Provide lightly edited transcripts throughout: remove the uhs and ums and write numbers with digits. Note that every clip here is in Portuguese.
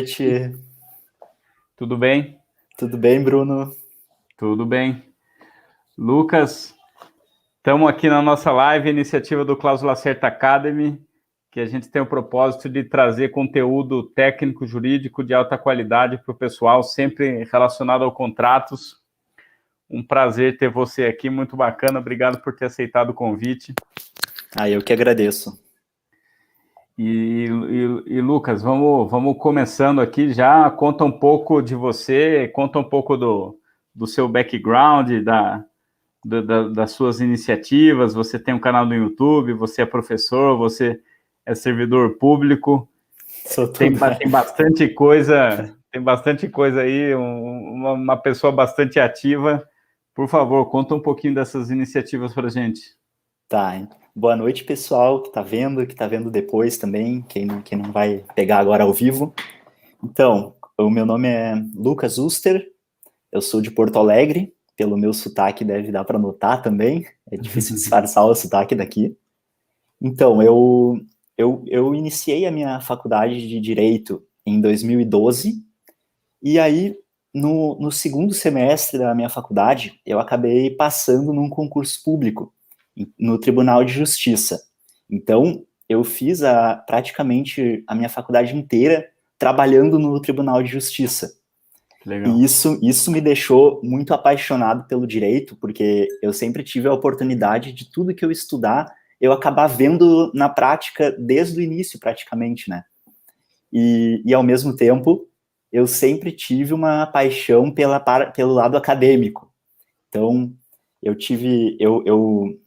Noite. Tudo bem? Tudo bem, Bruno? Tudo bem. Lucas, estamos aqui na nossa live, iniciativa do Cláusula Certa Academy, que a gente tem o propósito de trazer conteúdo técnico, jurídico de alta qualidade para o pessoal, sempre relacionado a contratos. Um prazer ter você aqui, muito bacana. Obrigado por ter aceitado o convite. Eu que agradeço. E Lucas, vamos começando aqui já. Conta um pouco de você, conta um pouco do seu background, das suas iniciativas. Você tem um canal no YouTube, você é professor, você é servidor público. Sou tudo, Tem bastante coisa aí, uma pessoa bastante ativa. Por favor, conta um pouquinho dessas iniciativas para a gente. Tá. Boa noite, pessoal que tá vendo depois também, quem não vai pegar agora ao vivo. Então, o meu nome é Lucas Uster, eu sou de Porto Alegre, pelo meu sotaque deve dar para notar também, é difícil disfarçar o sotaque daqui. Então, eu iniciei a minha faculdade de Direito em 2012, e aí, no segundo semestre da minha faculdade, eu acabei passando num concurso público no Tribunal de Justiça. Então, eu fiz praticamente a minha faculdade inteira trabalhando no Tribunal de Justiça. Legal. E isso me deixou muito apaixonado pelo direito, porque eu sempre tive a oportunidade de tudo que eu estudar, eu acabar vendo na prática desde o início, praticamente, né? E ao mesmo tempo, eu sempre tive uma paixão pelo lado acadêmico. Então,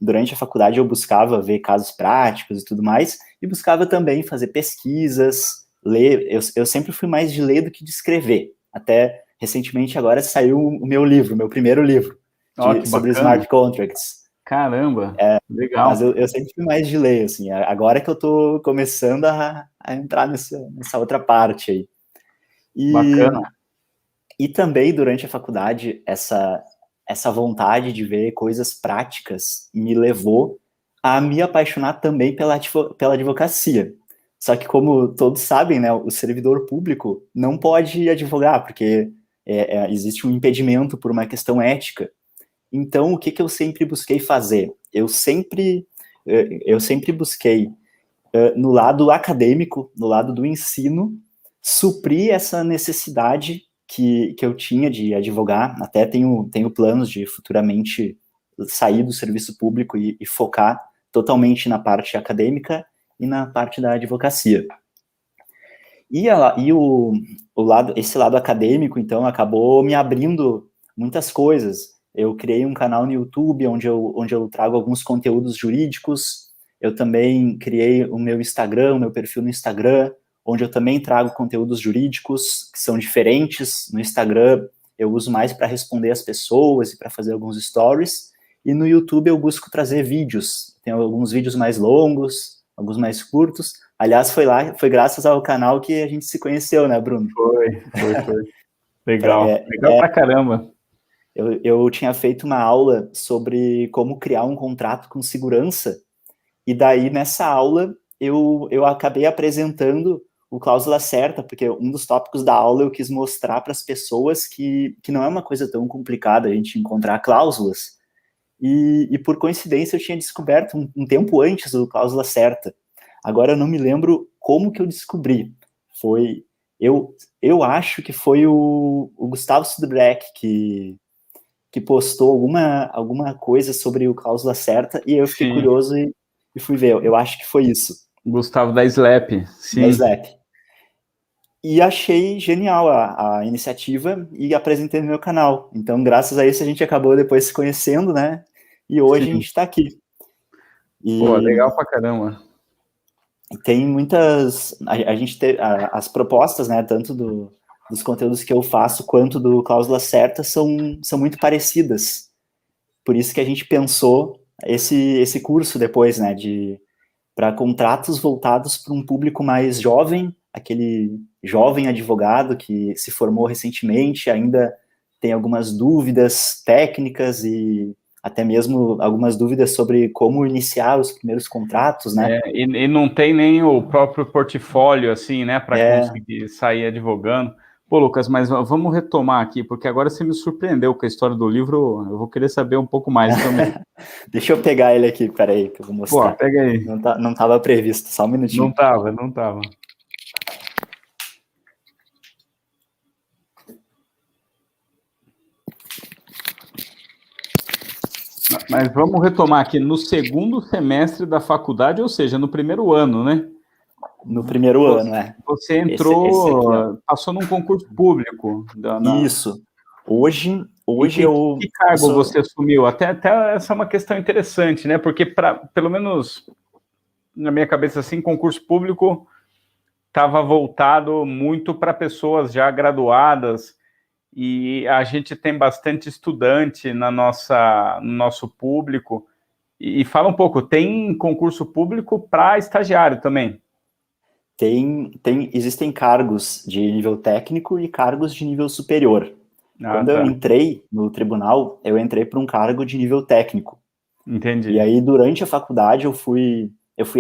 durante a faculdade eu buscava ver casos práticos e tudo mais, e buscava também fazer pesquisas, ler. Eu sempre fui mais de ler do que de escrever. Até recentemente agora saiu o meu livro, meu primeiro livro, Que sobre bacana. smart contracts. Caramba, legal. Mas eu sempre fui mais de ler, assim, agora que eu estou começando a entrar nessa outra parte aí. Bacana. E também, durante a faculdade, essa vontade de ver coisas práticas me levou a me apaixonar também pela advocacia. Só que, como todos sabem, né, o servidor público não pode advogar, porque existe um impedimento por uma questão ética. Então, o que eu sempre busquei fazer? Eu sempre busquei, no lado acadêmico, no lado do ensino, suprir essa necessidade que eu tinha de advogar. Até tenho planos de futuramente sair do serviço público e focar totalmente na parte acadêmica e na parte da advocacia. Esse lado acadêmico, então, acabou me abrindo muitas coisas. Eu criei um canal no YouTube onde eu trago alguns conteúdos jurídicos. Eu também criei o meu perfil no Instagram, onde eu também trago conteúdos jurídicos que são diferentes. No Instagram, eu uso mais para responder as pessoas e para fazer alguns stories. E no YouTube, eu busco trazer vídeos. Tem alguns vídeos mais longos, alguns mais curtos. Aliás, foi graças ao canal que a gente se conheceu, né, Bruno? Foi. Legal. Legal pra caramba. Eu tinha feito uma aula sobre como criar um contrato com segurança, e daí, nessa aula, eu acabei apresentando o Cláusula Certa, porque um dos tópicos da aula eu quis mostrar para as pessoas que não é uma coisa tão complicada a gente encontrar cláusulas, e por coincidência eu tinha descoberto um tempo antes o Cláusula Certa. Agora eu não me lembro como que eu descobri. Eu acho que foi o Gustavo Sudebreck que postou alguma coisa sobre o Cláusula Certa, e eu fiquei curioso e fui ver. Eu acho que foi isso. Gustavo da Slap, sim. Da Slap. E achei genial a iniciativa e apresentei no meu canal. Então, graças a isso, a gente acabou depois se conhecendo, né? E hoje a gente está aqui. Pô, legal pra caramba. Tem muitas... A gente tem as propostas, né? Tanto dos conteúdos que eu faço quanto do Cláusula Certa são muito parecidas. Por isso que a gente pensou esse curso depois, né? Para contratos voltados para um público mais jovem, aquele jovem advogado que se formou recentemente, ainda tem algumas dúvidas técnicas e até mesmo algumas dúvidas sobre como iniciar os primeiros contratos, né? E não tem nem o próprio portfólio, assim, né, para conseguir sair advogando. Pô, Lucas, mas vamos retomar aqui, porque agora você me surpreendeu com a história do livro, eu vou querer saber um pouco mais também. Deixa eu pegar ele aqui, peraí, que eu vou mostrar. Pô, pega aí. Não estava previsto, só um minutinho. Não tava. Mas vamos retomar aqui, no segundo semestre da faculdade, ou seja, no primeiro ano, né? No primeiro ano, é. Você entrou, esse aqui, passou num concurso público. Isso. Hoje eu... Que cargo você assumiu? Até essa é uma questão interessante, né? Porque, pelo menos na minha cabeça, assim, concurso público estava voltado muito para pessoas já graduadas, e a gente tem bastante estudante no nosso público. E fala um pouco, tem concurso público para estagiário também? Existem cargos de nível técnico e cargos de nível superior. Quando eu entrei no tribunal, eu entrei para um cargo de nível técnico. Entendi. E aí, durante a faculdade, eu fui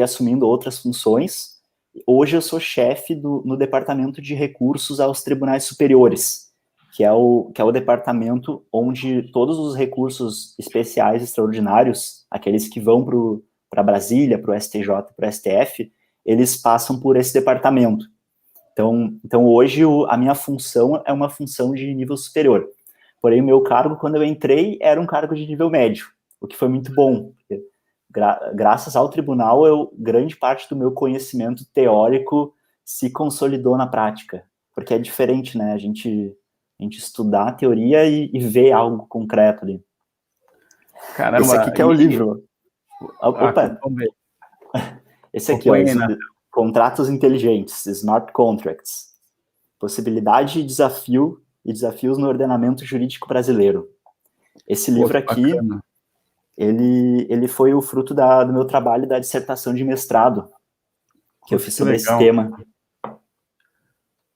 assumindo outras funções. Hoje eu sou chefe no departamento de recursos aos tribunais superiores, que é o departamento onde todos os recursos especiais extraordinários, aqueles que vão para Brasília, para o STJ, para o STF, eles passam por esse departamento. Então hoje a minha função é uma função de nível superior. Porém, o meu cargo, quando eu entrei, era um cargo de nível médio, o que foi muito bom. Porque, graças ao tribunal, grande parte do meu conhecimento teórico se consolidou na prática. Porque é diferente, né? A gente estudar a teoria e ver algo concreto ali. Caramba, esse aqui que é o livro. Opa! Esse aqui, ó, Contratos Inteligentes, Smart Contracts. Possibilidade e desafios no ordenamento jurídico brasileiro. Esse livro aqui, ele foi o fruto do meu trabalho da dissertação de mestrado, que eu fiz sobre esse tema.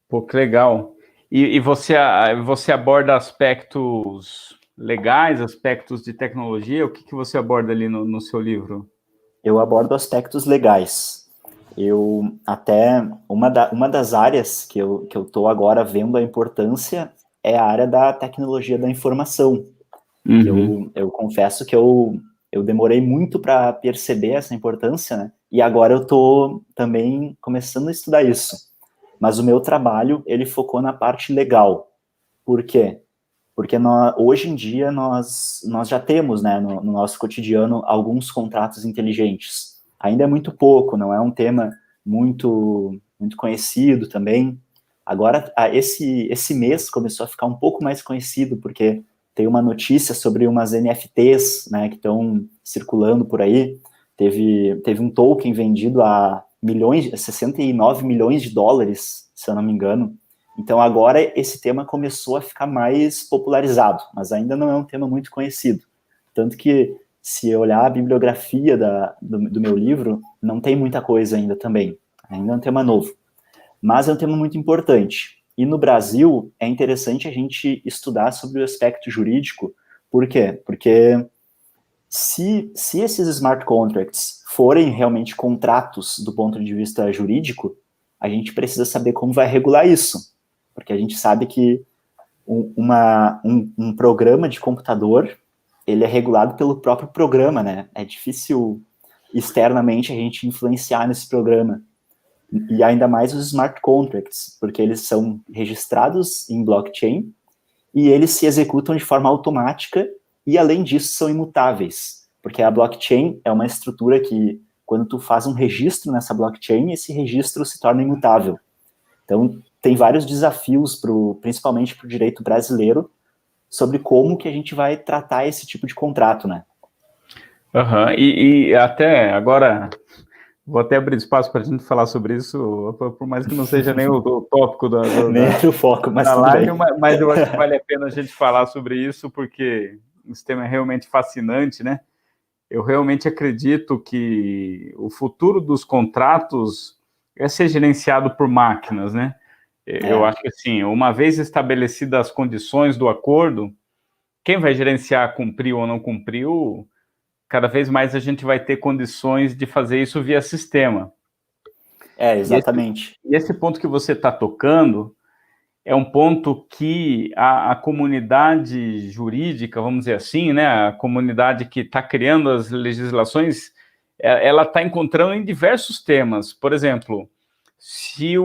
Pô, que legal. E você aborda aspectos legais, aspectos de tecnologia? O que você aborda ali no seu livro? Eu abordo aspectos legais. Uma das áreas que eu estou agora vendo a importância é a área da tecnologia da informação. Uhum. Eu confesso que eu demorei muito para perceber essa importância, né? E agora eu estou também começando a estudar isso. Mas o meu trabalho, ele focou na parte legal. Por quê? Porque hoje em dia nós já temos, né, no nosso cotidiano, alguns contratos inteligentes. Ainda é muito pouco, não é um tema muito conhecido também. Agora, esse mês começou a ficar um pouco mais conhecido, porque tem uma notícia sobre umas NFTs, né, que estão circulando por aí. Teve um token vendido a 69 milhões de dólares, se eu não me engano. Então, agora esse tema começou a ficar mais popularizado, mas ainda não é um tema muito conhecido. Tanto que, se olhar a bibliografia do meu livro, não tem muita coisa ainda também. Ainda é um tema novo. Mas é um tema muito importante. E no Brasil, é interessante a gente estudar sobre o aspecto jurídico. Por quê? Porque se esses smart contracts forem realmente contratos do ponto de vista jurídico, a gente precisa saber como vai regular isso. Porque a gente sabe que um programa de computador, ele é regulado pelo próprio programa, né? É difícil externamente a gente influenciar nesse programa. E ainda mais os smart contracts, porque eles são registrados em blockchain e eles se executam de forma automática e, além disso, são imutáveis. Porque a blockchain é uma estrutura que, quando tu faz um registro nessa blockchain, esse registro se torna imutável. Então, tem vários desafios, principalmente para o direito brasileiro, sobre como que a gente vai tratar esse tipo de contrato, né? Uhum. E até agora, vou até abrir espaço para a gente falar sobre isso, por mais que não seja nem o tópico nem o foco, mas da tudo live, bem. Mas eu acho que vale a pena a gente falar sobre isso, porque esse tema é realmente fascinante, né? Eu realmente acredito que o futuro dos contratos é ser gerenciado por máquinas, né? Eu acho que, assim, uma vez estabelecidas as condições do acordo, quem vai gerenciar cumpriu ou não cumpriu, cada vez mais a gente vai ter condições de fazer isso via sistema. Exatamente. E esse ponto que você está tocando é um ponto que a comunidade jurídica, vamos dizer assim, né, a comunidade que está criando as legislações, ela está encontrando em diversos temas. Por exemplo, se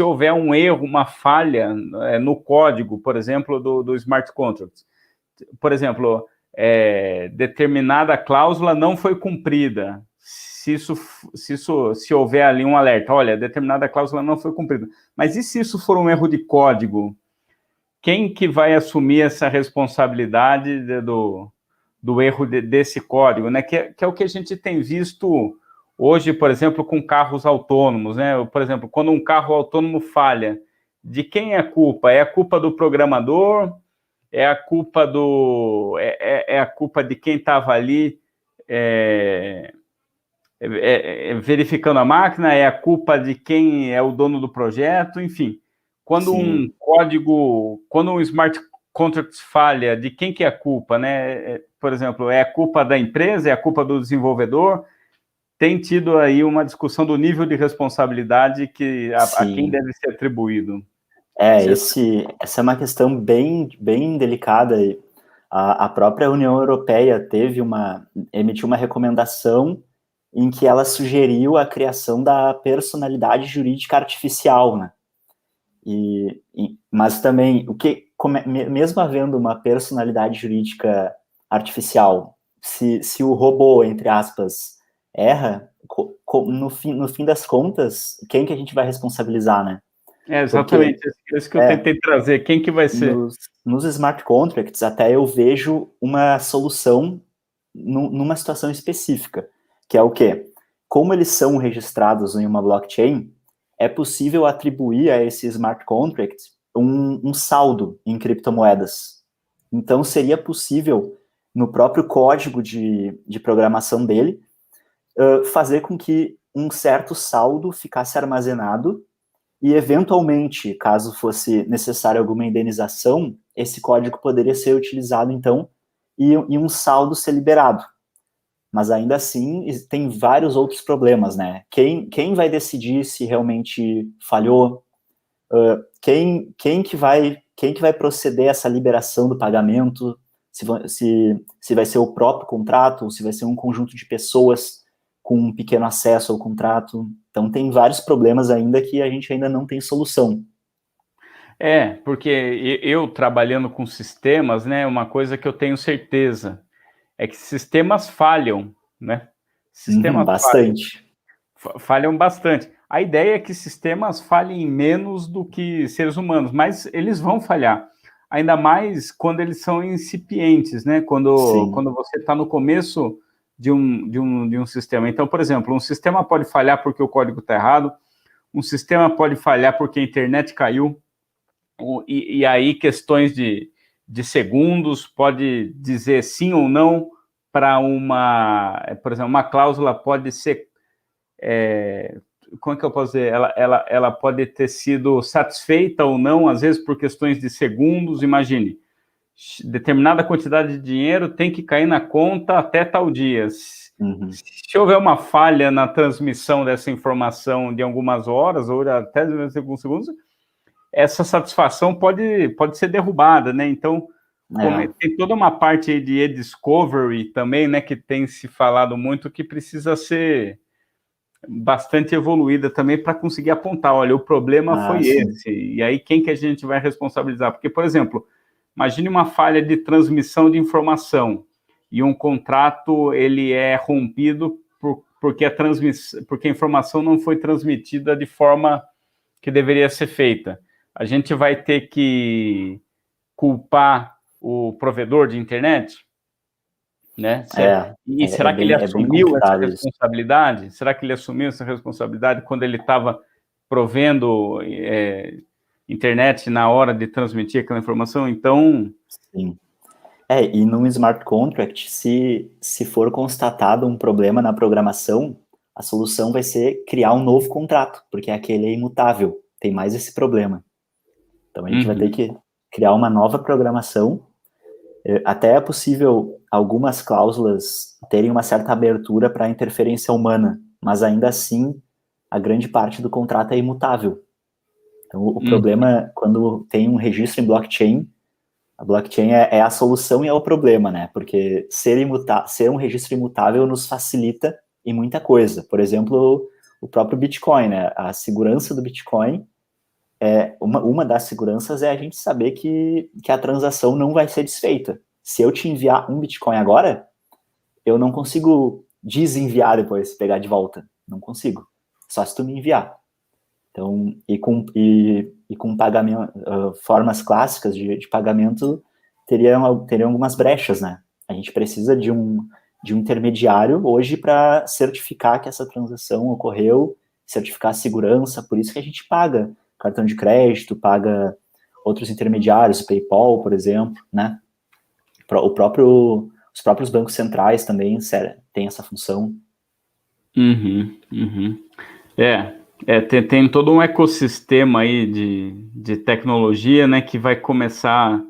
houver um erro, uma falha no código, por exemplo, do smart contracts, por exemplo, determinada cláusula não foi cumprida, se houver ali um alerta, olha, determinada cláusula não foi cumprida, mas e se isso for um erro de código? Quem que vai assumir essa responsabilidade do erro desse código, né? Que é o que a gente tem visto hoje, por exemplo, com carros autônomos, né? Por exemplo, quando um carro autônomo falha, de quem é a culpa? É a culpa do programador? É a culpa é a culpa de quem estava ali verificando a máquina? É a culpa de quem é o dono do projeto? Enfim, quando um código, quando um smart contract falha, de quem que é a culpa, né? Por exemplo, é a culpa da empresa? É a culpa do desenvolvedor? Tem tido aí uma discussão do nível de responsabilidade a quem deve ser atribuído. Essa é uma questão bem, bem delicada. A própria União Europeia emitiu uma recomendação em que ela sugeriu a criação da personalidade jurídica artificial, né? Mas também, mesmo havendo uma personalidade jurídica artificial, se o robô, entre aspas, erra, no fim das contas, quem que a gente vai responsabilizar, né? Exatamente, isso que eu tentei trazer. Quem que vai ser? Nos smart contracts, até eu vejo uma solução numa situação específica, que é o quê? Como eles são registrados em uma blockchain, é possível atribuir a esse smart contract um saldo em criptomoedas. Então, seria possível, no próprio código de programação dele, fazer com que um certo saldo ficasse armazenado e, eventualmente, caso fosse necessário alguma indenização, esse código poderia ser utilizado, então, e um saldo ser liberado. Mas, ainda assim, tem vários outros problemas, né? Quem vai decidir se realmente falhou? Quem que vai proceder a essa liberação do pagamento? Se vai ser o próprio contrato, ou se vai ser um conjunto de pessoas com um pequeno acesso ao contrato. Então, tem vários problemas ainda que a gente ainda não tem solução. Porque eu trabalhando com sistemas, né, uma coisa que eu tenho certeza é que sistemas falham, né? Sistemas bastante. Falham bastante. A ideia é que sistemas falhem menos do que seres humanos, mas eles vão falhar. Ainda mais quando eles são incipientes, né? Quando você está no começo de um sistema. Então, por exemplo, um sistema pode falhar porque o código está errado, um sistema pode falhar porque a internet caiu, e aí questões de segundos pode dizer sim ou não para por exemplo, uma cláusula pode ser, como é que eu posso dizer, ela pode ter sido satisfeita ou não, às vezes por questões de segundos. Imagine, determinada quantidade de dinheiro tem que cair na conta até tal dia. Se houver uma falha na transmissão dessa informação de algumas horas ou até alguns segundos, essa satisfação pode ser derrubada, né? Então, tem toda uma parte aí de e-discovery também, né, que tem se falado muito, que precisa ser bastante evoluída também para conseguir apontar, olha, o problema foi esse, e aí quem que a gente vai responsabilizar? Porque, por exemplo, imagine uma falha de transmissão de informação e um contrato ele é rompido porque a informação não foi transmitida de forma que deveria ser feita. A gente vai ter que culpar o provedor de internet, né? Será que ele assumiu essa responsabilidade? Será que ele assumiu essa responsabilidade quando ele estava provendo internet na hora de transmitir aquela informação? Então... Sim. E num smart contract, se for constatado um problema na programação, a solução vai ser criar um novo contrato, porque aquele é imutável, tem mais esse problema. Então, a gente vai ter que criar uma nova programação Até é possível algumas cláusulas terem uma certa abertura para interferência humana, mas ainda assim a grande parte do contrato é imutável. Então, o problema, quando tem um registro em blockchain, a blockchain é a solução e é o problema, né? Porque ser um registro imutável nos facilita em muita coisa. Por exemplo, o próprio Bitcoin, né? A segurança do Bitcoin, uma das seguranças é a gente saber que a transação não vai ser desfeita. Se eu te enviar um Bitcoin agora, eu não consigo desenviar depois, pegar de volta. Não consigo. Só se tu me enviar. Então, e com pagamento, formas clássicas de pagamento teriam algumas brechas, né? A gente precisa de um intermediário hoje para certificar que essa transação ocorreu, certificar a segurança, por isso que a gente paga cartão de crédito, paga outros intermediários, PayPal, por exemplo, né? Os próprios bancos centrais também têm essa função. Tem todo um ecossistema aí de tecnologia, né, que vai começar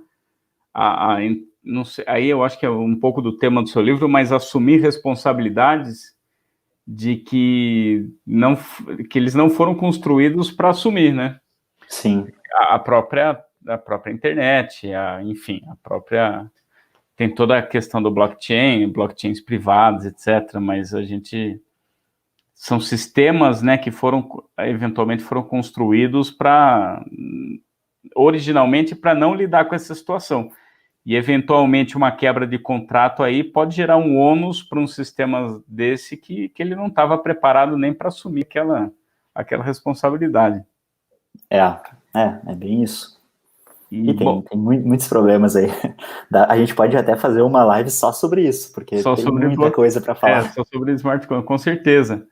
não sei, aí eu acho que é um pouco do tema do seu livro, mas assumir responsabilidades de que eles não foram construídos para assumir, né? Sim. A própria internet, enfim, tem toda a questão do blockchains privados, etc., mas são sistemas, né, que eventualmente foram construídos originalmente para não lidar com essa situação. E, eventualmente, uma quebra de contrato aí pode gerar um ônus para um sistema desse que ele não estava preparado nem para assumir aquela responsabilidade. É bem isso. E tem muitos problemas aí. A gente pode até fazer uma live só sobre isso, porque tem muita coisa para falar. Só sobre smart contract, com certeza.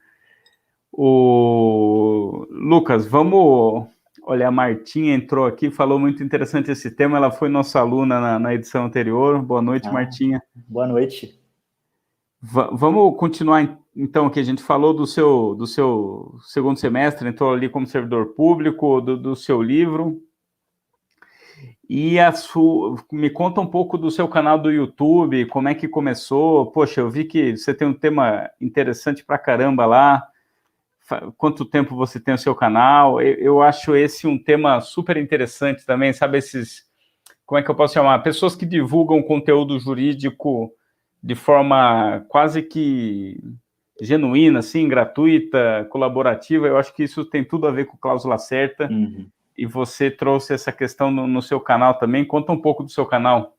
Lucas, vamos... Olha, a Martinha entrou aqui, falou muito interessante esse tema, ela foi nossa aluna na edição anterior. Boa noite, Martinha. Boa noite. Vamos continuar, então, que a gente falou do seu segundo semestre, entrou ali como servidor público, do seu livro. E me conta um pouco do seu canal do YouTube, como é que começou. Poxa, eu vi que você tem um tema interessante pra caramba lá. Quanto tempo você tem o seu canal? Eu acho esse um tema super interessante também, sabe, como é que eu posso chamar? Pessoas que divulgam conteúdo jurídico de forma quase que genuína, assim, gratuita, colaborativa. Eu acho que isso tem tudo a ver com cláusula certa. Uhum. E você trouxe essa questão no seu canal também. Conta um pouco do seu canal.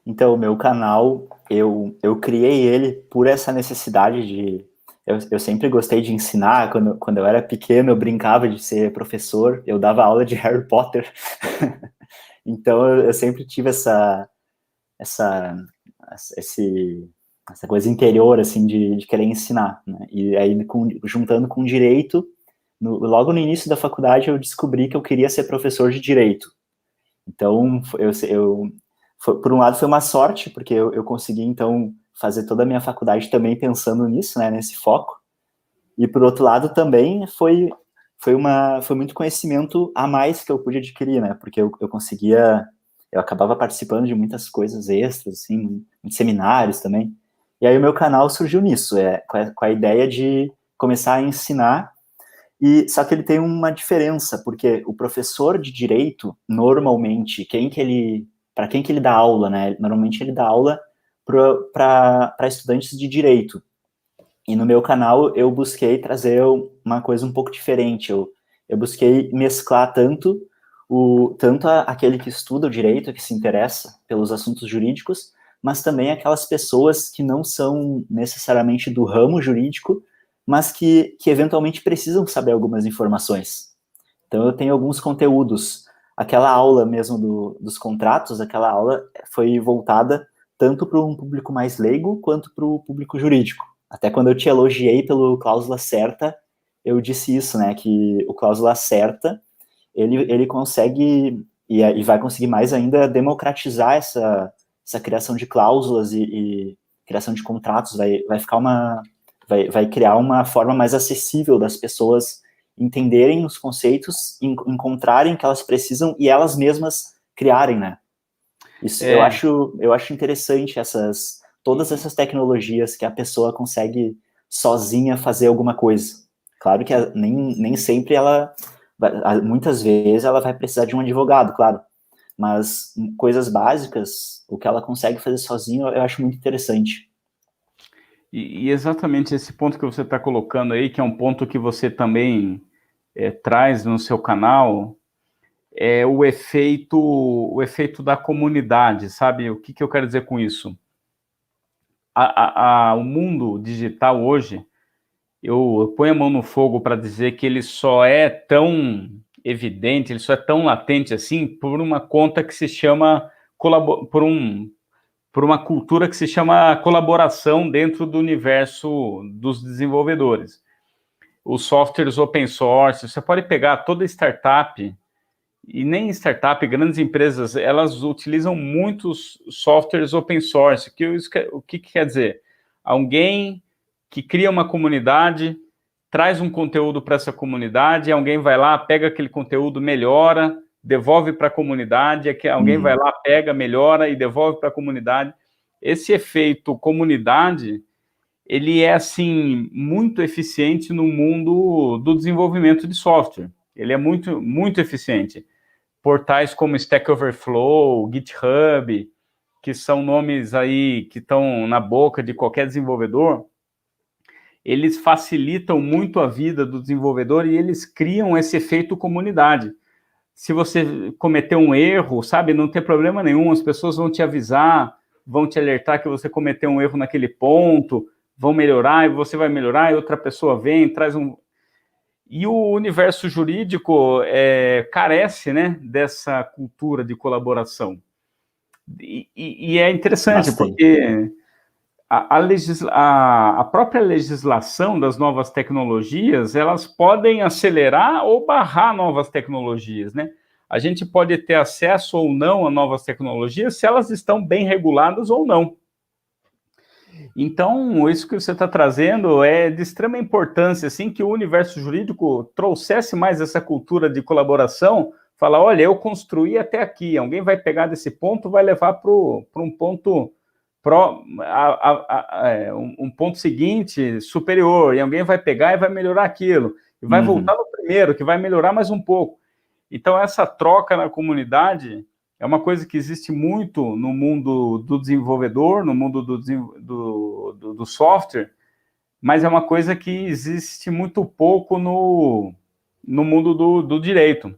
Então, o meu canal, eu criei ele por essa necessidade de... Eu sempre gostei de ensinar. Quando eu era pequeno, eu brincava de ser professor. Eu dava aula de Harry Potter. Então, eu sempre tive essa coisa interior, assim, de querer ensinar, né? E aí, juntando com direito, logo no início da faculdade, eu descobri que eu queria ser professor de direito. Então, por um lado, foi uma sorte, porque eu consegui, então, fazer toda a minha faculdade também pensando nisso, né, nesse foco. E, por outro lado, também foi muito conhecimento a mais que eu pude adquirir, né, porque eu acabava participando de muitas coisas extras, assim, em seminários também. E aí o meu canal surgiu nisso, com a ideia de começar a ensinar. Só que ele tem uma diferença, porque o professor de direito, normalmente, para quem que ele dá aula, né? Normalmente ele dá aula para estudantes de direito. E no meu canal eu busquei trazer uma coisa um pouco diferente. Eu busquei mesclar tanto aquele que estuda o direito, que se interessa pelos assuntos jurídicos, mas também aquelas pessoas que não são necessariamente do ramo jurídico, mas que eventualmente precisam saber algumas informações. Então, eu tenho alguns conteúdos. Aquela aula mesmo dos contratos, aquela aula foi voltada tanto para um público mais leigo, quanto para o público jurídico. Até quando eu te elogiei pelo cláusula certa, eu disse isso, né, que o cláusula certa, ele consegue, e vai conseguir mais ainda, democratizar essa criação de cláusulas e criação de contratos, vai criar uma forma mais acessível das pessoas entenderem os conceitos, encontrarem o que elas precisam e elas mesmas criarem, né? Isso, eu acho interessante todas essas tecnologias que a pessoa consegue sozinha fazer alguma coisa. Claro que nem sempre muitas vezes ela vai precisar de um advogado, claro, mas coisas básicas, o que ela consegue fazer sozinha, eu acho muito interessante. E exatamente esse ponto que você está colocando aí, que é um ponto que você também traz no seu canal, é o efeito da comunidade, sabe? O que eu quero dizer com isso? O mundo digital hoje, eu ponho a mão no fogo para dizer que ele só é tão evidente, ele só é tão latente assim, por uma conta que se chama, por uma cultura que se chama colaboração dentro do universo dos desenvolvedores. Os softwares open source, você pode pegar toda startup, e nem startup, grandes empresas, elas utilizam muitos softwares open source. O que quer dizer? Alguém que cria uma comunidade, traz um conteúdo para essa comunidade, alguém vai lá, pega aquele conteúdo, melhora, devolve para a comunidade, alguém vai lá, pega, melhora e devolve para a comunidade. Esse efeito comunidade, ele é, assim, muito eficiente no mundo do desenvolvimento de software. Ele é muito, muito eficiente. Portais como Stack Overflow, GitHub, que são nomes aí que estão na boca de qualquer desenvolvedor, eles facilitam muito a vida do desenvolvedor e eles criam esse efeito comunidade. Se você cometer um erro, sabe, não tem problema nenhum, as pessoas vão te avisar, vão te alertar que você cometeu um erro naquele ponto, vão melhorar, e você vai melhorar, e outra pessoa vem, traz um... E o universo jurídico carece, né, dessa cultura de colaboração. E é interessante, Bastante. porque a própria legislação das novas tecnologias, elas podem acelerar ou barrar novas tecnologias, né? A gente pode ter acesso ou não a novas tecnologias se elas estão bem reguladas ou não. Então, isso que você está trazendo é de extrema importância, assim, que o universo jurídico trouxesse mais essa cultura de colaboração, falar, olha, eu construí até aqui, alguém vai pegar desse ponto, vai levar para um ponto um ponto seguinte, superior, e alguém vai pegar e vai melhorar aquilo, e vai voltar no primeiro, que vai melhorar mais um pouco. Então, essa troca na comunidade é uma coisa que existe muito no mundo do desenvolvedor, no mundo do software, mas é uma coisa que existe muito pouco no mundo do direito.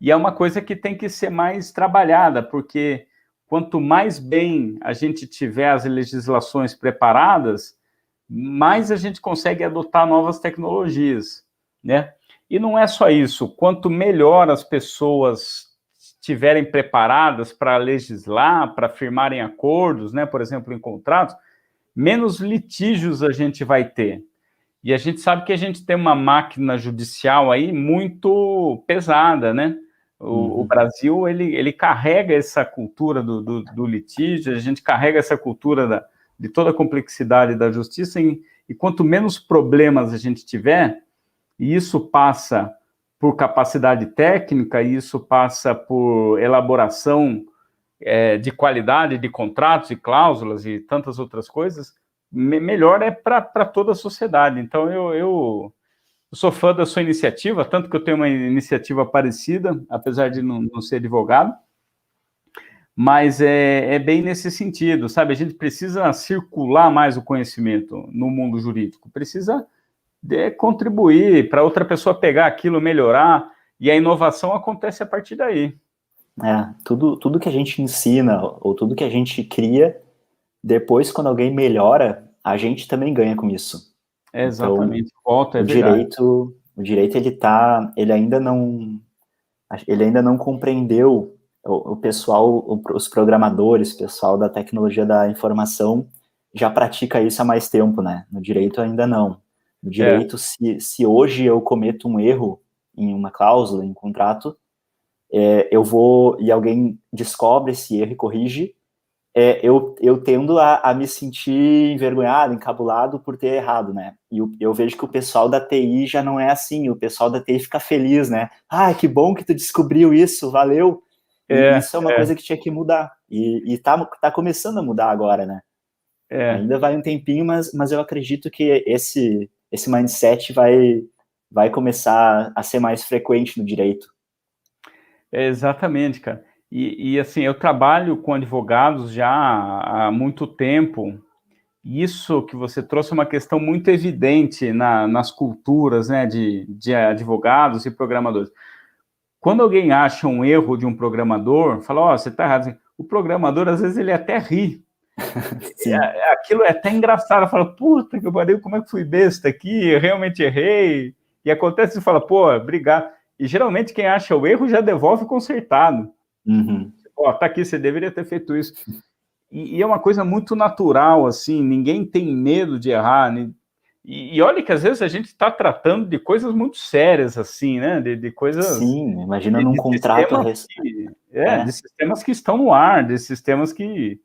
E é uma coisa que tem que ser mais trabalhada, porque quanto mais bem a gente tiver as legislações preparadas, mais a gente consegue adotar novas tecnologias, né? E não é só isso, quanto melhor as pessoas estiverem preparadas para legislar, para firmarem acordos, né, por exemplo, em contratos, menos litígios a gente vai ter. E a gente sabe que a gente tem uma máquina judicial aí muito pesada, né? O Brasil, ele carrega essa cultura do litígio, a gente carrega essa cultura de toda a complexidade da justiça, e quanto menos problemas a gente tiver, e isso passa por capacidade técnica, e isso passa por elaboração de qualidade de contratos e cláusulas e tantas outras coisas, melhor é para toda a sociedade. Então, eu sou fã da sua iniciativa, tanto que eu tenho uma iniciativa parecida, apesar de não ser advogado, mas é bem nesse sentido, sabe? A gente precisa circular mais o conhecimento no mundo jurídico, precisa contribuir para outra pessoa pegar aquilo, melhorar, e a inovação acontece a partir daí. Tudo que a gente ensina, ou tudo que a gente cria, depois, quando alguém melhora, a gente também ganha com isso. Exatamente, então, o direito ele ainda não compreendeu o pessoal, os programadores, o pessoal da tecnologia da informação já pratica isso há mais tempo, né? No direito ainda não. No direito, se hoje eu cometo um erro em uma cláusula, em um contrato, eu vou, e alguém descobre esse erro e corrige, eu tendo a me sentir envergonhado, encabulado por ter errado, né? E eu vejo que o pessoal da TI já não é assim, o pessoal da TI fica feliz, né? Ah, que bom que tu descobriu isso, valeu! E isso é uma coisa que tinha que mudar. E tá começando a mudar agora, né? Ainda vai um tempinho, mas eu acredito que esse mindset vai começar a ser mais frequente no direito. Exatamente, cara. E assim, eu trabalho com advogados já há muito tempo. Isso que você trouxe é uma questão muito evidente nas culturas, né, de advogados e programadores. Quando alguém acha um erro de um programador, fala, ó, você está errado. O programador, às vezes, ele até ri. Sim. Aquilo é até engraçado. Fala, puta que pariu, como é que fui besta aqui? Eu realmente errei. E acontece, você fala, pô, obrigado. E geralmente quem acha o erro já devolve consertado. Uhum. Ó, tá aqui, você deveria ter feito isso. E é uma coisa muito natural, assim, ninguém tem medo de errar. E olha que às vezes a gente está tratando de coisas muito sérias, assim, né? De coisas. Sim, imagina num contrato. De sistemas que estão no ar, de sistemas que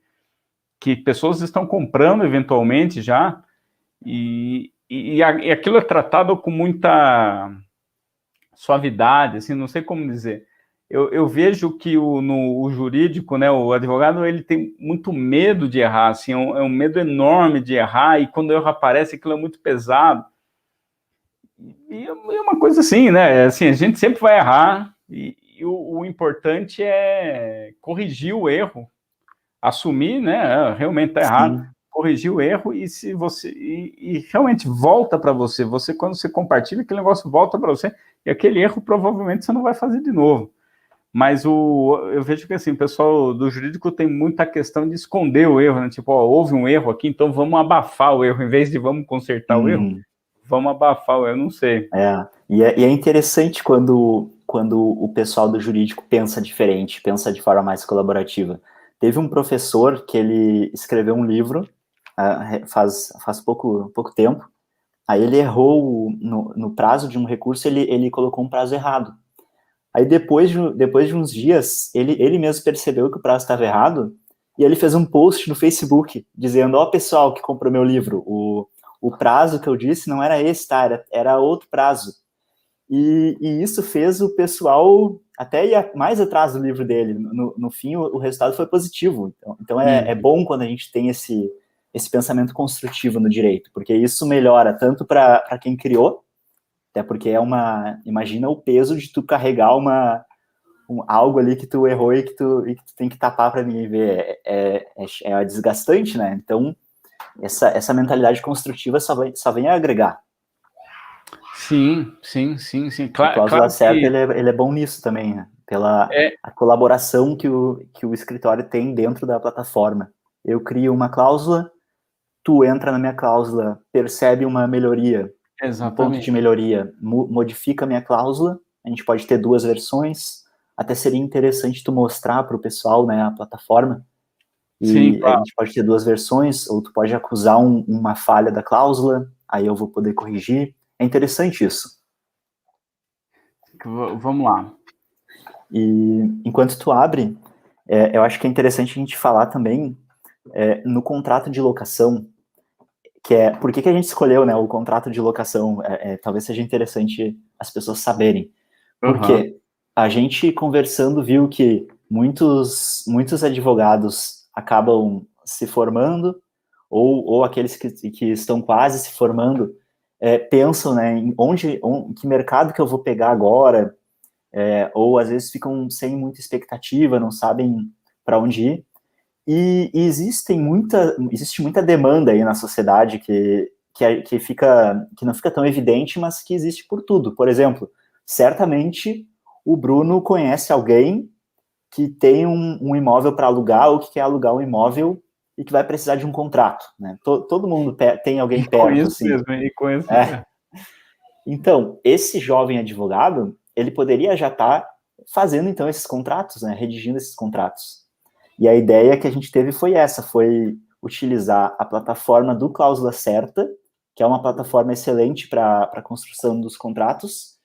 pessoas estão comprando eventualmente já, e aquilo é tratado com muita suavidade, assim, não sei como dizer. Eu vejo que o jurídico, né, o advogado, ele tem muito medo de errar, assim, é um medo enorme de errar, e quando o erro aparece, aquilo é muito pesado. E é uma coisa assim, né, assim, a gente sempre vai errar, e o importante é corrigir o erro, assumir, né, realmente está errado, Sim. corrigir o erro, e se você e realmente volta para você, quando você compartilha, aquele negócio volta para você, e aquele erro provavelmente você não vai fazer de novo. Mas eu vejo que assim, o pessoal do jurídico tem muita questão de esconder o erro, né? Tipo, ó, houve um erro aqui, então vamos abafar o erro, em vez de vamos consertar o erro, vamos abafar o erro, não sei. E é interessante quando o pessoal do jurídico pensa diferente, pensa de forma mais colaborativa. Teve um professor que ele escreveu um livro faz pouco tempo, aí ele errou no prazo de um recurso, ele colocou um prazo errado. Aí depois de uns dias, ele mesmo percebeu que o prazo estava errado, e ele fez um post no Facebook, dizendo, ó, pessoal que comprou meu livro, o prazo que eu disse não era esse, tá? Era outro prazo. E isso fez o pessoal até ir mais atrás do livro dele. No fim, o resultado foi positivo. Então é bom quando a gente tem esse pensamento construtivo no direito, porque isso melhora tanto para quem criou, até porque imagina o peso de tu carregar algo ali que tu errou e que tu tem que tapar para ninguém ver. É desgastante, né? Então, essa mentalidade construtiva só vem a agregar. Sim. O Cláusula Claro Certa, que ele é bom nisso também, né? Pela a colaboração que o escritório tem dentro da plataforma. Eu crio uma cláusula, tu entra na minha cláusula, percebe uma melhoria, um ponto de exatamente. melhoria, modifica a minha cláusula, a gente pode ter 2 versões, até seria interessante tu mostrar para o pessoal, né, a plataforma, Sim, e a claro. gente pode ter 2 versões, ou tu pode acusar uma falha da cláusula, aí eu vou poder corrigir. É interessante isso. Vamos lá. E enquanto tu abre, eu acho que é interessante a gente falar também no contrato de locação, que por que a gente escolheu, né, o contrato de locação, talvez seja interessante as pessoas saberem. Porque a gente conversando viu que muitos advogados acabam se formando, ou aqueles que estão quase se formando, pensam, né, em que mercado que eu vou pegar agora, ou às vezes ficam sem muita expectativa, não sabem para onde ir. E existe muita demanda aí na sociedade que não fica tão evidente, mas que existe por tudo. Por exemplo, certamente o Bruno conhece alguém que tem um imóvel para alugar ou que quer alugar um imóvel e que vai precisar de um contrato, né? Todo mundo tem alguém perto, Conheço assim. mesmo, e conheço. Então, esse jovem advogado, ele poderia já estar fazendo, então, esses contratos, né? Redigindo esses contratos. E a ideia que a gente teve foi utilizar a plataforma do Cláusula Certa, que é uma plataforma excelente para a construção dos contratos,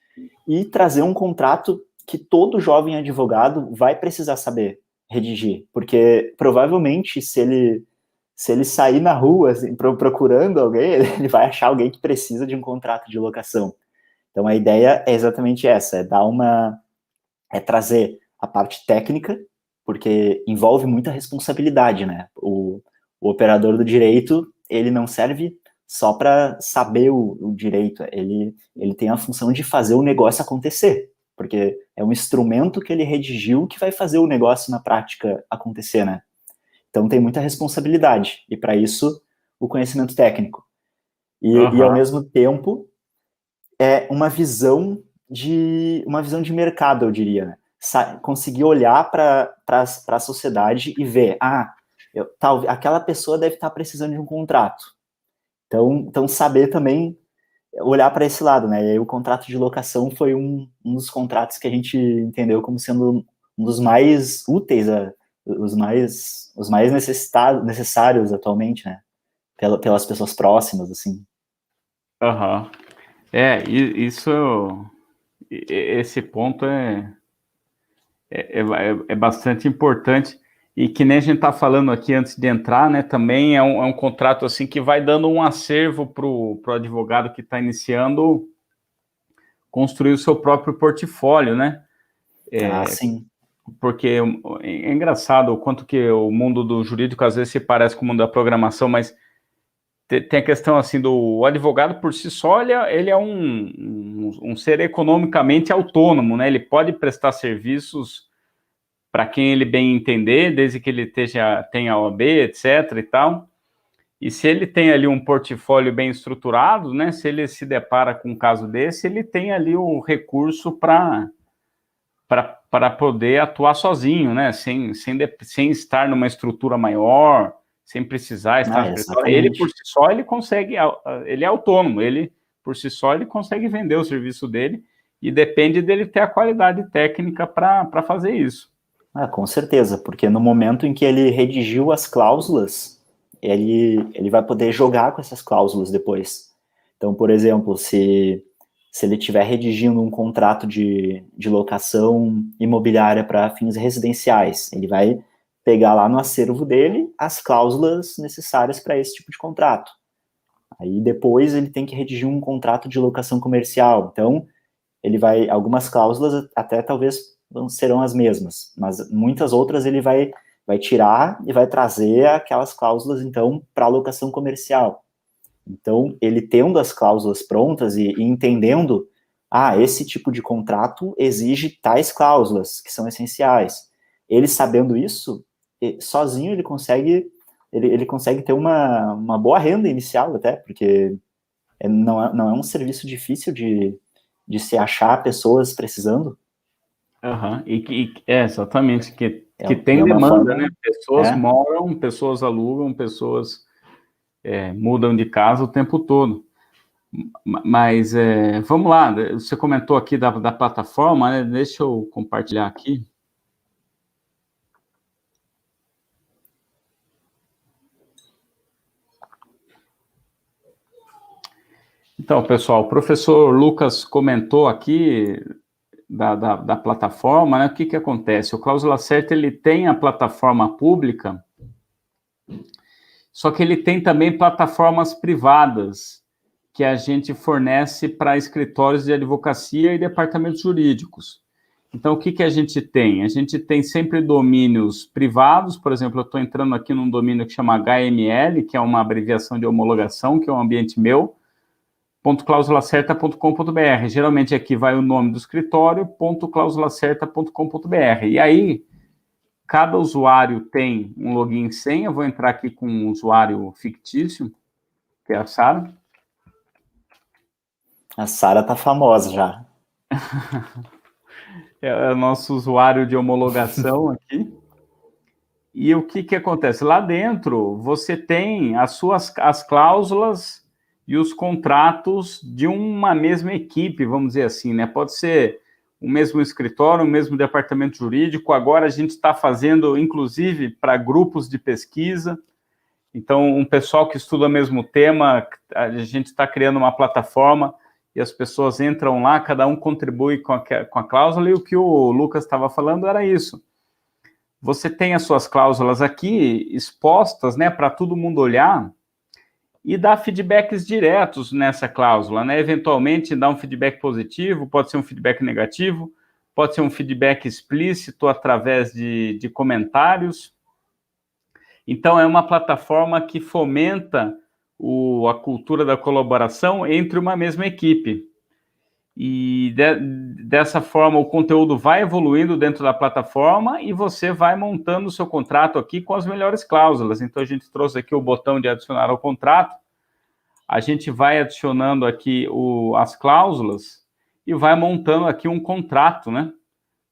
e trazer um contrato que todo jovem advogado vai precisar saber redigir, porque provavelmente se ele sair na rua assim, procurando alguém, ele vai achar alguém que precisa de um contrato de locação. Então a ideia é exatamente essa, é trazer a parte técnica porque envolve muita responsabilidade, né? O operador do direito, ele não serve só para saber o direito, ele tem a função de fazer o negócio acontecer, porque é um instrumento que ele redigiu que vai fazer o negócio na prática acontecer, né? Então tem muita responsabilidade, e para isso o conhecimento técnico. E ao mesmo tempo é uma visão de mercado, eu diria, né? Conseguir olhar para a sociedade e ver, aquela pessoa deve estar precisando de um contrato. Então saber também olhar para esse lado, né? E aí o contrato de locação foi um dos contratos que a gente entendeu como sendo um dos mais úteis, os mais necessários atualmente, né? Pelas pessoas próximas, assim. Aham. Esse ponto é bastante importante, e que nem a gente está falando aqui antes de entrar, né, também é um contrato assim que vai dando um acervo para o advogado que está iniciando construir o seu próprio portfólio, né? Sim. Porque é engraçado o quanto que o mundo do jurídico às vezes se parece com o mundo da programação, mas tem a questão assim do advogado por si só, ele é um ser economicamente autônomo, né? Ele pode prestar serviços para quem ele bem entender, desde que ele tenha OAB, etc. e tal. E se ele tem ali um portfólio bem estruturado, né? Se ele se depara com um caso desse, ele tem ali o recurso para poder atuar sozinho, né? Sem estar numa estrutura maior, sem precisar estar no escritório. Ele, por si só, ele consegue, ele é autônomo, ele, por si só, ele consegue vender o serviço dele, e depende dele ter a qualidade técnica para fazer isso. Com certeza, porque no momento em que ele redigiu as cláusulas, ele vai poder jogar com essas cláusulas depois. Então, por exemplo, se ele estiver redigindo um contrato de locação imobiliária para fins residenciais, ele vai pegar lá no acervo dele as cláusulas necessárias para esse tipo de contrato. Aí depois ele tem que redigir um contrato de locação comercial. Então, algumas cláusulas até talvez não serão as mesmas, mas muitas outras ele vai tirar e vai trazer aquelas cláusulas, então, para alocação comercial. Então, ele tendo as cláusulas prontas e entendendo, esse tipo de contrato exige tais cláusulas, que são essenciais. Ele sabendo isso, sozinho ele consegue ter uma boa renda inicial até, porque não é um serviço difícil de se achar pessoas precisando. Exatamente, que tem demanda, né? Pessoas moram, pessoas alugam, pessoas mudam de casa o tempo todo. Mas vamos lá, você comentou aqui da plataforma, né? Deixa eu compartilhar aqui. Então, pessoal, o professor Lucas comentou aqui da plataforma, né? O que acontece? O Cláusula Certa, ele tem a plataforma pública, só que ele tem também plataformas privadas que a gente fornece para escritórios de advocacia e departamentos jurídicos. Então, o que a gente tem? A gente tem sempre domínios privados, por exemplo, eu estou entrando aqui num domínio que chama HML, que é uma abreviação de homologação, que é um ambiente meu, .clausulacerta.com.br. Geralmente aqui vai o nome do escritório, .clausulacerta.com.br. E aí, cada usuário tem um login e senha. Eu vou entrar aqui com um usuário fictício, que é a Sara. A Sara tá famosa já. É o nosso usuário de homologação aqui. E o que acontece? Lá dentro, você tem as cláusulas e os contratos de uma mesma equipe, vamos dizer assim, né? Pode ser o mesmo escritório, o mesmo departamento jurídico. Agora a gente está fazendo, inclusive, para grupos de pesquisa. Então, um pessoal que estuda o mesmo tema, a gente está criando uma plataforma e as pessoas entram lá, cada um contribui com a cláusula, e o que o Lucas estava falando era isso. Você tem as suas cláusulas aqui expostas, né, para todo mundo olhar e dar feedbacks diretos nessa cláusula, né? Eventualmente, dar um feedback positivo, pode ser um feedback negativo, pode ser um feedback explícito através de comentários. Então, é uma plataforma que fomenta a cultura da colaboração entre uma mesma equipe. E dessa forma, o conteúdo vai evoluindo dentro da plataforma e você vai montando o seu contrato aqui com as melhores cláusulas. Então, a gente trouxe aqui o botão de adicionar ao contrato. A gente vai adicionando aqui as cláusulas e vai montando aqui um contrato, né?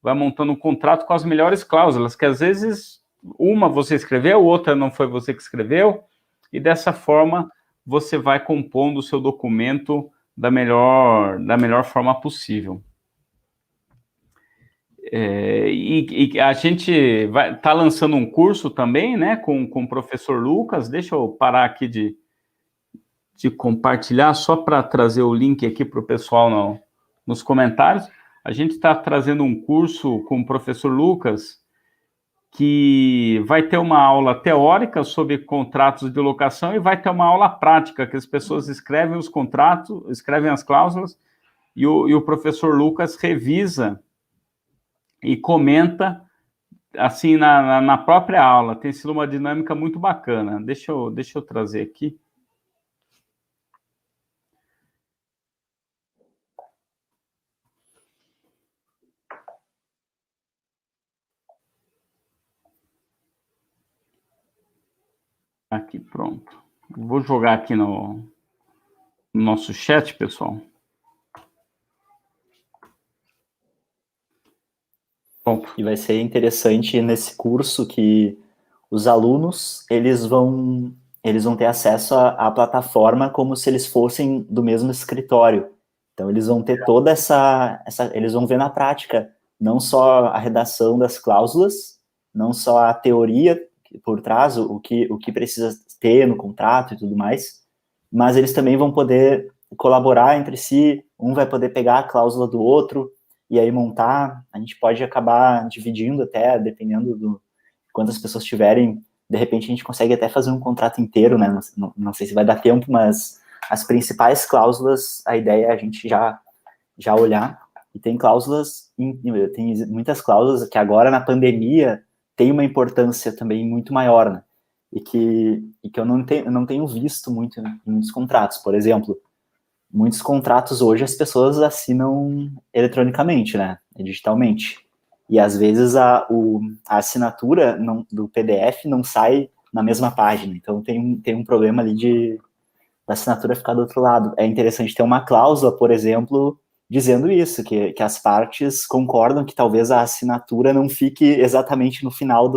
Vai montando um contrato com as melhores cláusulas, que às vezes uma você escreveu, outra não foi você que escreveu, e dessa forma você vai compondo o seu documento da melhor forma possível. E a gente está lançando um curso também, né, com o professor Lucas. Deixa eu parar aqui de compartilhar, só para trazer o link aqui para o pessoal nos comentários. A gente está trazendo um curso com o professor Lucas, que vai ter uma aula teórica sobre contratos de locação e vai ter uma aula prática, que as pessoas escrevem os contratos, escrevem as cláusulas, e o professor Lucas revisa e comenta, assim, na própria aula. Tem sido uma dinâmica muito bacana. Deixa eu trazer aqui. Aqui, pronto. Vou jogar aqui no nosso chat, pessoal. Pronto. E vai ser interessante nesse curso que os alunos, eles vão ter acesso à plataforma como se eles fossem do mesmo escritório. Então, eles vão ter toda eles vão ver na prática, não só a redação das cláusulas, não só a teoria por trás, o que precisa ter no contrato e tudo mais, mas eles também vão poder colaborar entre si, um vai poder pegar a cláusula do outro, e aí montar. A gente pode acabar dividindo até, dependendo do quantas pessoas tiverem, de repente a gente consegue até fazer um contrato inteiro, né? Não sei se vai dar tempo, mas as principais cláusulas, a ideia é a gente já olhar. E tem cláusulas, tem muitas cláusulas que agora na pandemia tem uma importância também muito maior, né? E que eu não tenho visto muito em muitos contratos. Por exemplo, muitos contratos hoje as pessoas assinam eletronicamente, né? Digitalmente. E às vezes a assinatura do PDF não sai na mesma página. Então tem um problema ali da assinatura ficar do outro lado. É interessante ter uma cláusula, por exemplo, dizendo isso, que as partes concordam que talvez a assinatura não fique exatamente no final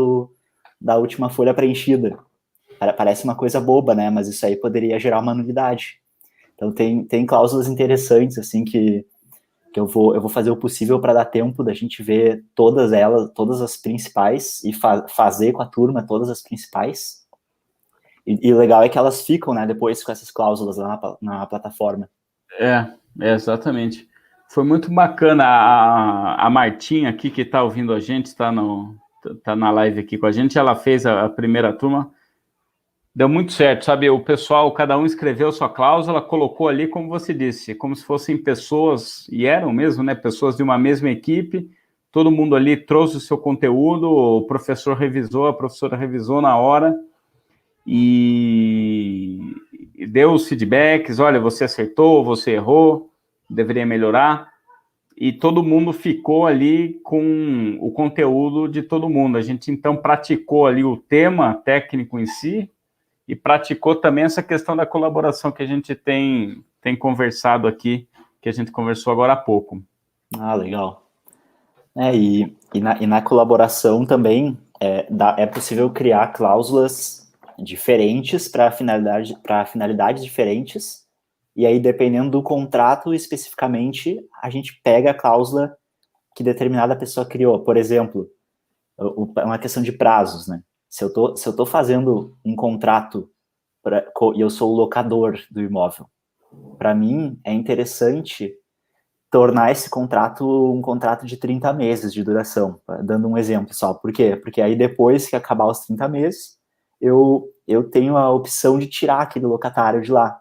da última folha preenchida. Parece uma coisa boba, né? Mas isso aí poderia gerar uma nulidade. Então tem cláusulas interessantes, assim, que eu vou fazer o possível para dar tempo da gente ver todas elas, todas as principais, e fazer com a turma todas as principais. E o legal é que elas ficam, né, depois com essas cláusulas lá na plataforma. Exatamente. Foi muito bacana. A Martinha aqui, que está ouvindo a gente, está na live aqui com a gente, ela fez a primeira turma. Deu muito certo, sabe? O pessoal, cada um escreveu sua cláusula, colocou ali, como você disse, como se fossem pessoas, e eram mesmo, né? Pessoas de uma mesma equipe, todo mundo ali trouxe o seu conteúdo, o professor revisou, a professora revisou na hora, e deu os feedbacks, olha, você acertou, você errou, deveria melhorar, e todo mundo ficou ali com o conteúdo de todo mundo. A gente, então, praticou ali o tema técnico em si, e praticou também essa questão da colaboração que a gente tem conversado aqui, que a gente conversou agora há pouco. Ah, legal. E na colaboração também é possível criar cláusulas diferentes para finalidades diferentes, e aí, dependendo do contrato especificamente, a gente pega a cláusula que determinada pessoa criou. Por exemplo, uma questão de prazos, né? Se eu tô fazendo um contrato e eu sou o locador do imóvel, para mim é interessante tornar esse contrato um contrato de 30 meses de duração, dando um exemplo só. Por quê? Porque aí depois que acabar os 30 meses, eu tenho a opção de tirar aquele locatário de lá.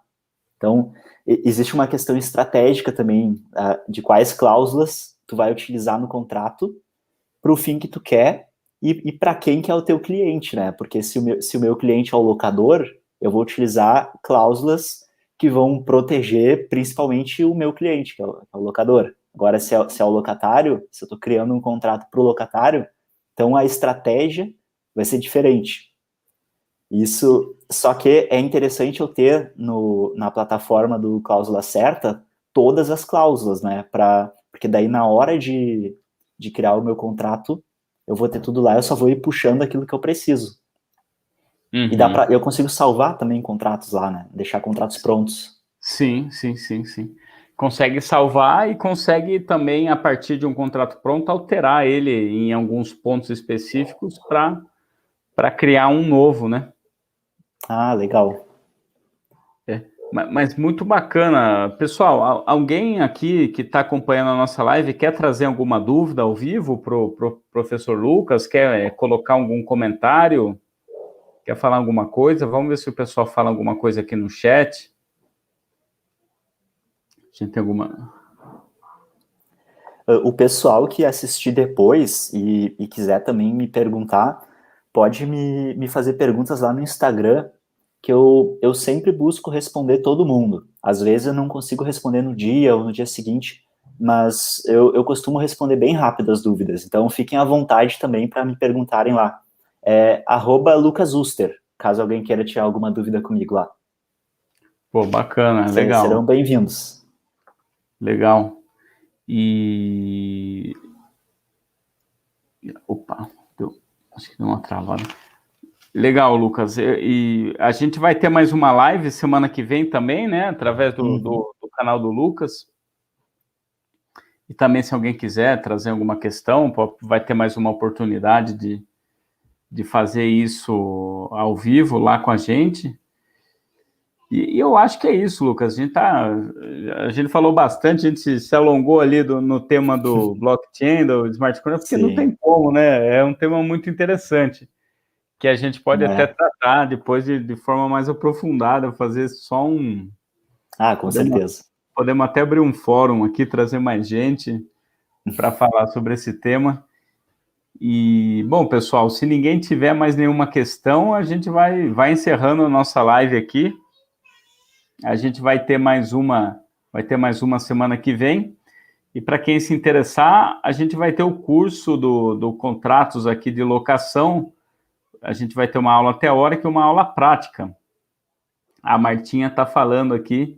Então, existe uma questão estratégica também de quais cláusulas tu vai utilizar no contrato para o fim que tu quer e para quem que é o teu cliente, né? Porque se o meu cliente é o locador, eu vou utilizar cláusulas que vão proteger principalmente o meu cliente, que é o locador. Agora, se é o locatário, se eu estou criando um contrato para o locatário, então a estratégia vai ser diferente. Isso, só que é interessante eu ter na plataforma do Cláusula Certa todas as cláusulas, né? Porque daí na hora de criar o meu contrato, eu vou ter tudo lá, eu só vou ir puxando aquilo que eu preciso. Uhum. E eu consigo salvar também contratos lá, né? Deixar contratos prontos. Sim. Consegue salvar e consegue também, a partir de um contrato pronto, alterar ele em alguns pontos específicos para criar um novo, né? Ah, legal. Mas muito bacana. Pessoal, alguém aqui que está acompanhando a nossa live quer trazer alguma dúvida ao vivo para o professor Lucas? Quer colocar algum comentário? Quer falar alguma coisa? Vamos ver se o pessoal fala alguma coisa aqui no chat. A gente tem alguma... O pessoal que assistir depois e quiser também me perguntar, pode me fazer perguntas lá no Instagram, que eu sempre busco responder todo mundo. Às vezes eu não consigo responder no dia ou no dia seguinte, mas eu costumo responder bem rápido as dúvidas. Então fiquem à vontade também para me perguntarem lá. É @LucasUster, caso alguém queira tirar alguma dúvida comigo lá. Pô, bacana, legal. Serão bem-vindos. Legal. E... Opa, acho que deu uma travada. Legal, Lucas. E a gente vai ter mais uma live semana que vem também, né? Através do canal do Lucas. E também, se alguém quiser trazer alguma questão, vai ter mais uma oportunidade de fazer isso ao vivo lá com a gente. E eu acho que é isso, Lucas. A gente falou bastante, a gente se alongou ali no tema do blockchain, do smart contract, porque não tem como, né? É um tema muito interessante, que a gente pode até tratar depois de forma mais aprofundada, fazer só um... Ah, com certeza. Podemos até abrir um fórum aqui, trazer mais gente para falar sobre esse tema. E, bom, pessoal, se ninguém tiver mais nenhuma questão, a gente vai encerrando a nossa live aqui. A gente vai ter mais uma semana que vem. E para quem se interessar, a gente vai ter o curso do contratos aqui de locação. A gente vai ter uma aula teórica e uma aula prática. A Martinha está falando aqui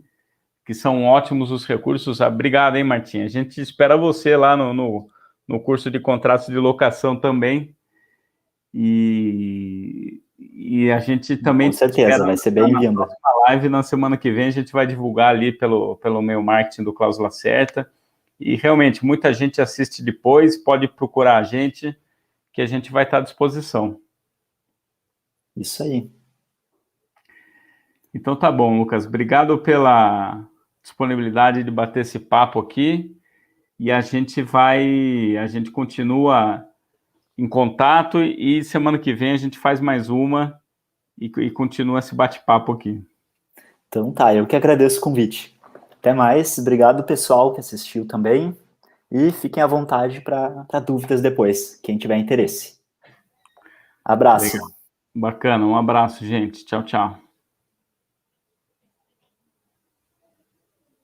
que são ótimos os recursos. Obrigado, hein, Martinha? A gente espera você lá no curso de contratos de locação também. E a gente também... Com certeza, vai ser bem-vindo. Na live, na semana que vem, a gente vai divulgar ali pelo e-mail marketing do Cláusula Certa. E, realmente, muita gente assiste depois, pode procurar a gente, que a gente vai estar à disposição. Isso aí. Então, tá bom, Lucas. Obrigado pela disponibilidade de bater esse papo aqui. E a gente continua em contato e semana que vem a gente faz mais uma e continua esse bate-papo aqui. Então tá, eu que agradeço o convite. Até mais, obrigado pessoal que assistiu também e fiquem à vontade para dúvidas depois, quem tiver interesse. Abraço. Legal. Bacana, um abraço, gente. Tchau, tchau.